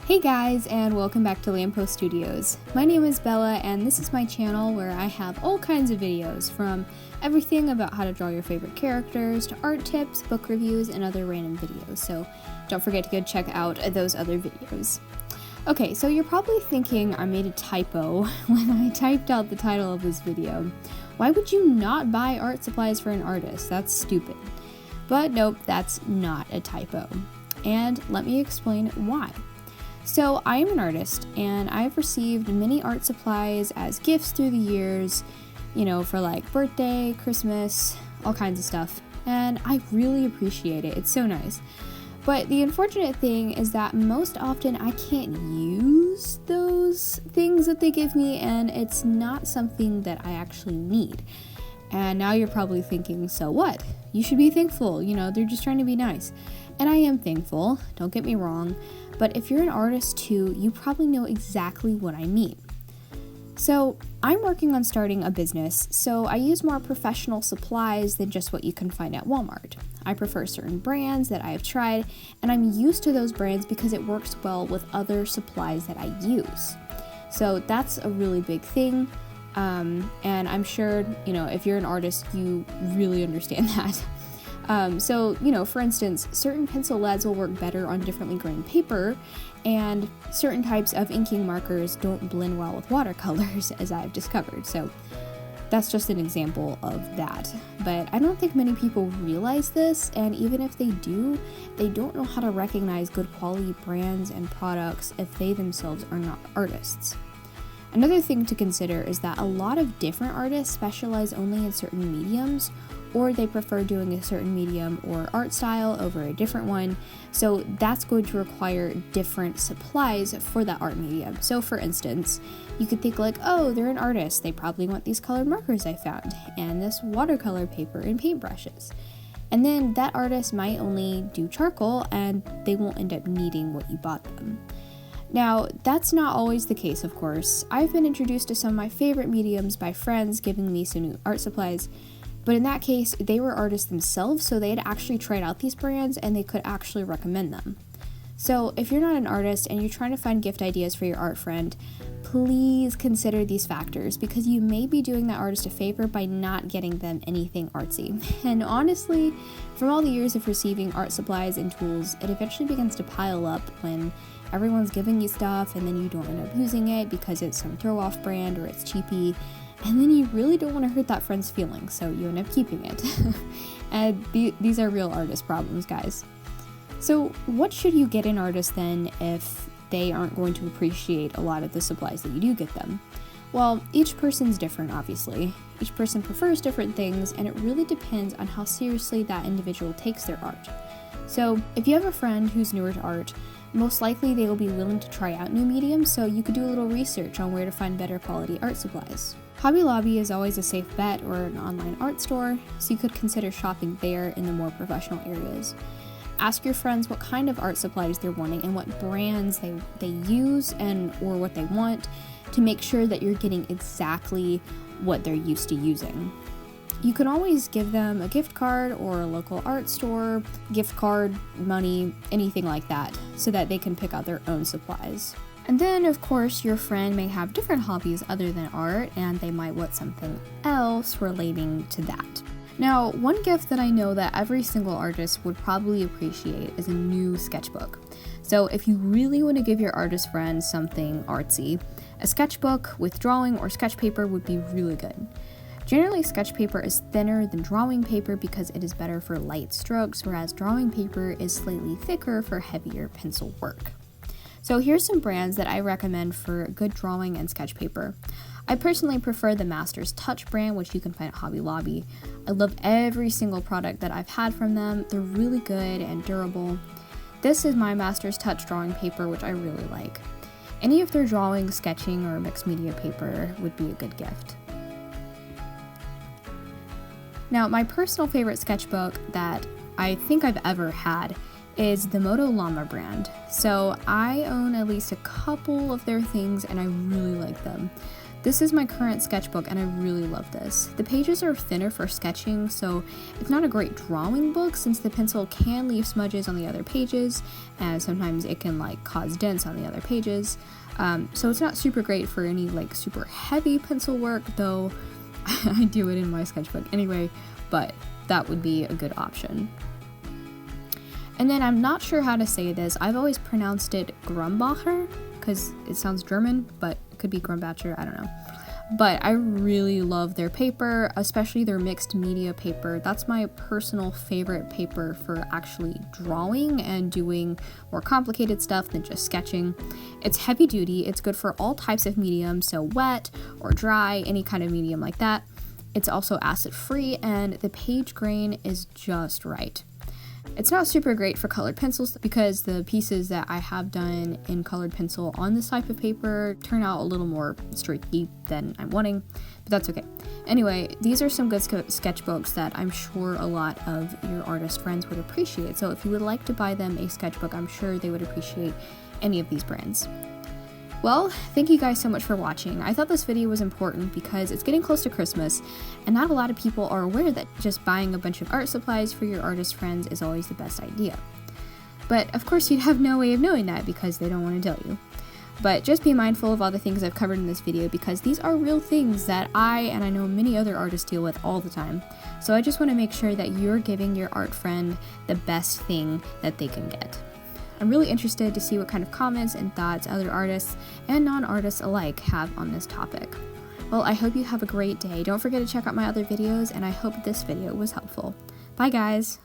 Hey guys, and welcome back to Lamppost Studios. My name is Bella, and this is my channel where I have all kinds of videos, from everything about how to draw your favorite characters, to art tips, book reviews, and other random videos, so don't forget to go check out those other videos. Okay, so you're probably thinking I made a typo when I typed out the title of this video. Why would you not buy art supplies for an artist? That's stupid. But nope, that's not a typo. And let me explain why. So I am an artist, and I've received many art supplies as gifts through the years, for like birthday, Christmas, all kinds of stuff, and I really appreciate it. It's so nice. But the unfortunate thing is that most often I can't use those things that they give me, and it's not something that I actually need. And now you're probably thinking, so what? You should be thankful, they're just trying to be nice. And I am thankful, don't get me wrong, but if you're an artist too, you probably know exactly what I mean. So I'm working on starting a business, so I use more professional supplies than just what you can find at Walmart. I prefer certain brands that I have tried, and I'm used to those brands because it works well with other supplies that I use. So that's a really big thing, and I'm sure, if you're an artist, you really understand that. For instance, certain pencil leads will work better on differently grained paper, and certain types of inking markers don't blend well with watercolors, as I've discovered. So that's just an example of that. But I don't think many people realize this, and even if they do, they don't know how to recognize good quality brands and products if they themselves are not artists. Another thing to consider is that a lot of different artists specialize only in certain mediums, or they prefer doing a certain medium or art style over a different one, so that's going to require different supplies for that art medium. So for instance, you could think like, oh, they're an artist, they probably want these colored markers I found, and this watercolor paper and paintbrushes. And then that artist might only do charcoal, and they won't end up needing what you bought them. Now, that's not always the case, of course. I've been introduced to some of my favorite mediums by friends giving me some new art supplies, but in that case, they were artists themselves, so they had actually tried out these brands and they could actually recommend them. So if you're not an artist and you're trying to find gift ideas for your art friend, please consider these factors, because you may be doing that artist a favor by not getting them anything artsy. And honestly, from all the years of receiving art supplies and tools, it eventually begins to pile up when everyone's giving you stuff and then you don't end up using it because it's some throw-off brand or it's cheapy, and then you really don't want to hurt that friend's feelings, so you end up keeping it. And these are real artist problems, guys. So what should you get an artist then if they aren't going to appreciate a lot of the supplies that you do get them? Well, each person's different, obviously. Each person prefers different things, and it really depends on how seriously that individual takes their art. So if you have a friend who's newer to art, most likely they will be willing to try out new mediums, so you could do a little research on where to find better quality art supplies. Hobby Lobby is always a safe bet, or an online art store, so you could consider shopping there in the more professional areas. Ask your friends what kind of art supplies they're wanting and what brands they use or what they want, to make sure that you're getting exactly what they're used to using. You can always give them a gift card or a local art store, gift card, money, anything like that, so that they can pick out their own supplies. And then, of course, your friend may have different hobbies other than art, and they might want something else relating to that. Now, one gift that I know that every single artist would probably appreciate is a new sketchbook. So if you really want to give your artist friend something artsy, a sketchbook with drawing or sketch paper would be really good. Generally, sketch paper is thinner than drawing paper because it is better for light strokes, whereas drawing paper is slightly thicker for heavier pencil work. So here's some brands that I recommend for good drawing and sketch paper. I personally prefer the Master's Touch brand, which you can find at Hobby Lobby. I love every single product that I've had from them. They're really good and durable. This is my Master's Touch drawing paper, which I really like. Any of their drawing, sketching, or mixed media paper would be a good gift. Now, my personal favorite sketchbook that I think I've ever had is the Moto Llama brand. So I own at least a couple of their things and I really like them. This is my current sketchbook and I really love this. The pages are thinner for sketching, so it's not a great drawing book since the pencil can leave smudges on the other pages and sometimes it can like cause dents on the other pages. So it's not super great for any like super heavy pencil work, though I do it in my sketchbook anyway, but that would be a good option. And then I'm not sure how to say this. I've always pronounced it Grumbacher because it sounds German, but it could be Grumbacher, I don't know. But I really love their paper, especially their mixed media paper. That's my personal favorite paper for actually drawing and doing more complicated stuff than just sketching. It's heavy duty, it's good for all types of mediums, so wet or dry, any kind of medium like that. It's also acid free and the page grain is just right. It's not super great for colored pencils because the pieces that I have done in colored pencil on this type of paper turn out a little more streaky than I'm wanting, but that's okay. Anyway, these are some good sketchbooks that I'm sure a lot of your artist friends would appreciate. So if you would like to buy them a sketchbook, I'm sure they would appreciate any of these brands. Well, thank you guys so much for watching. I thought this video was important because it's getting close to Christmas, and not a lot of people are aware that just buying a bunch of art supplies for your artist friends is always the best idea. But of course you'd have no way of knowing that because they don't want to tell you. But just be mindful of all the things I've covered in this video because these are real things that I and I know many other artists deal with all the time. So I just want to make sure that you're giving your art friend the best thing that they can get. I'm really interested to see what kind of comments and thoughts other artists and non-artists alike have on this topic. Well, I hope you have a great day. Don't forget to check out my other videos, and I hope this video was helpful. Bye guys!